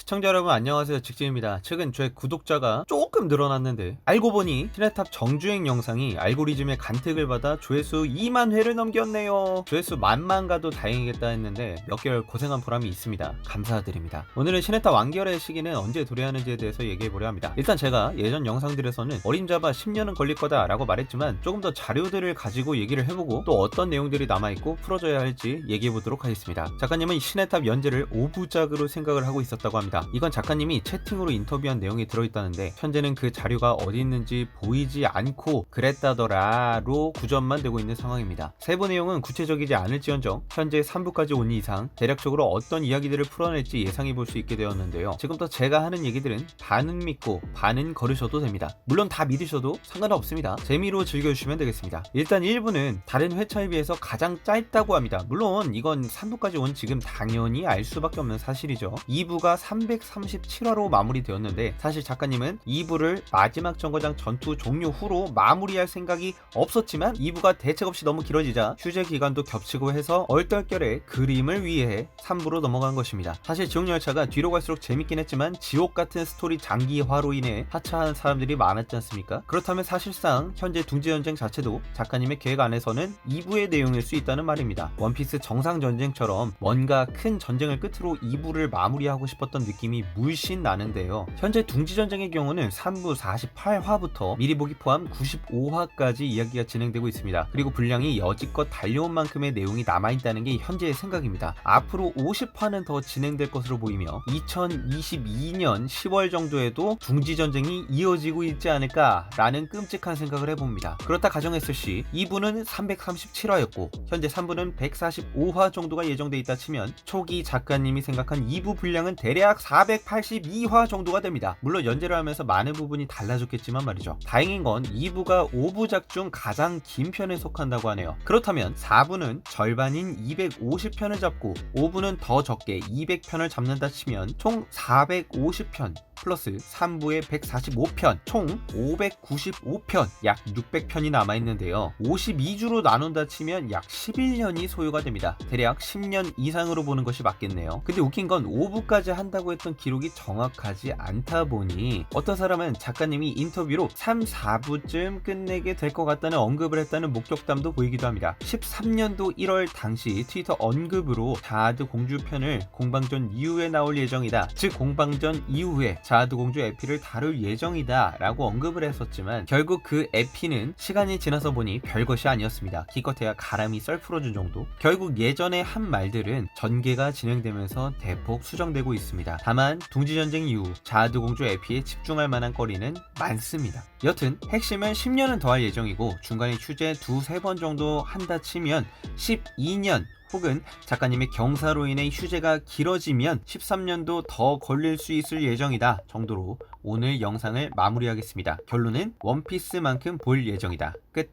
시청자 여러분 안녕하세요, 직진입니다. 최근 제 구독자가 조금 늘어났는데 알고 보니 시네탑 정주행 영상이 알고리즘의 간택을 받아 조회수 2만 회를 넘겼네요. 조회수 만만 가도 다행이겠다 했는데 몇 개월 고생한 보람이 있습니다. 감사드립니다. 오늘은 시네탑 완결의 시기는 언제 도래하는지에 대해서 얘기해보려 합니다. 일단 제가 예전 영상들에서는 어림잡아 10년은 걸릴 거다 라고 말했지만 조금 더 자료들을 가지고 얘기를 해보고 또 어떤 내용들이 남아있고 풀어져야 할지 얘기해보도록 하겠습니다. 작가님은 시네탑 연재를 5부작으로 생각을 하고 있었다고 합니다. 이건 작가님이 채팅으로 인터뷰한 내용이 들어있다는데 현재는 그 자료가 어디 있는지 보이지 않고 그랬다더라로 구전만 되고 있는 상황입니다. 세부 내용은 구체적이지 않을지언정 현재 3부까지 온 이상 대략적으로 어떤 이야기들을 풀어낼지 예상해 볼 수 있게 되었는데요. 지금부터 제가 하는 얘기들은 반은 믿고 반은 거르셔도 됩니다. 물론 다 믿으셔도 상관없습니다. 재미로 즐겨주시면 되겠습니다. 일단 1부는 다른 회차에 비해서 가장 짧다고 합니다. 물론 이건 3부까지 온 지금 당연히 알 수밖에 없는 사실이죠. 2부가 337화로 마무리되었는데 사실 작가님은 2부를 마지막 정거장 전투 종료 후로 마무리할 생각이 없었지만 2부가 대책 없이 너무 길어지자 휴재 기간도 겹치고 해서 얼떨결에 그림을 위해 3부로 넘어간 것입니다. 사실 지옥열차가 뒤로 갈수록 재밌긴 했지만 지옥 같은 스토리 장기화로 인해 하차하는 사람들이 많았지 않습니까? 그렇다면 사실상 현재 둥지전쟁 자체도 작가님의 계획 안에서는 2부의 내용일 수 있다는 말입니다. 원피스 정상전쟁처럼 뭔가 큰 전쟁을 끝으로 2부를 마무리하고 싶었던 느낌이 물씬 나는데요. 현재 둥지전쟁의 경우는 3부 48화부터 미리 보기 포함 95화까지 이야기가 진행되고 있습니다. 그리고 분량이 여지껏 달려온 만큼의 내용이 남아있다는 게 현재의 생각입니다. 앞으로 50화는 더 진행될 것으로 보이며 2022년 10월 정도에도 둥지전쟁이 이어지고 있지 않을까라는 끔찍한 생각을 해봅니다. 그렇다 가정했을 시 2부는 337화였고 현재 3부는 145화 정도가 예정돼 있다 치면 초기 작가님이 생각한 2부 분량은 대략 482화 정도가 됩니다. 물론 연재를 하면서 많은 부분이 달라졌겠지만 말이죠. 다행인 건 2부가 5부작 중 가장 긴 편에 속한다고 하네요. 그렇다면 4부는 절반인 250편을 잡고 5부는 더 적게 200편을 잡는다 치면 총 450편 플러스 3부의 145편 총 595편 약 600편이 남아있는데요. 52주로 나눈다 치면 약 11년이 소요가 됩니다. 대략 10년 이상으로 보는 것이 맞겠네요. 근데 웃긴 건 5부까지 한다고 했던 기록이 정확하지 않다 보니 어떤 사람은 작가님이 인터뷰로 3, 4부쯤 끝내게 될 것 같다는 언급을 했다는 목격담도 보이기도 합니다. 13년도 1월 당시 트위터 언급으로 자아드 공주편을 공방전 이후에 나올 예정이다. 즉 공방전 이후에 자아드 공주 에피를 다룰 예정이다 라고 언급을 했었지만 결국 그 에피는 시간이 지나서 보니 별것이 아니었습니다. 기껏해야 가람이 썰 풀어준 정도. 결국 예전에 한 말들은 전개가 진행되면서 대폭 수정되고 있습니다. 다만 둥지전쟁 이후 자아드 공주 에피에 집중할 만한 거리는 많습니다. 여튼 핵심은 10년은 더 할 예정이고 중간에 휴재 2-3번 정도 한다 치면 12년 혹은 작가님의 경사로 인해 휴재가 길어지면 13년도 더 걸릴 수 있을 예정이다 정도로 오늘 영상을 마무리하겠습니다. 결론은 원피스만큼 볼 예정이다. 끝.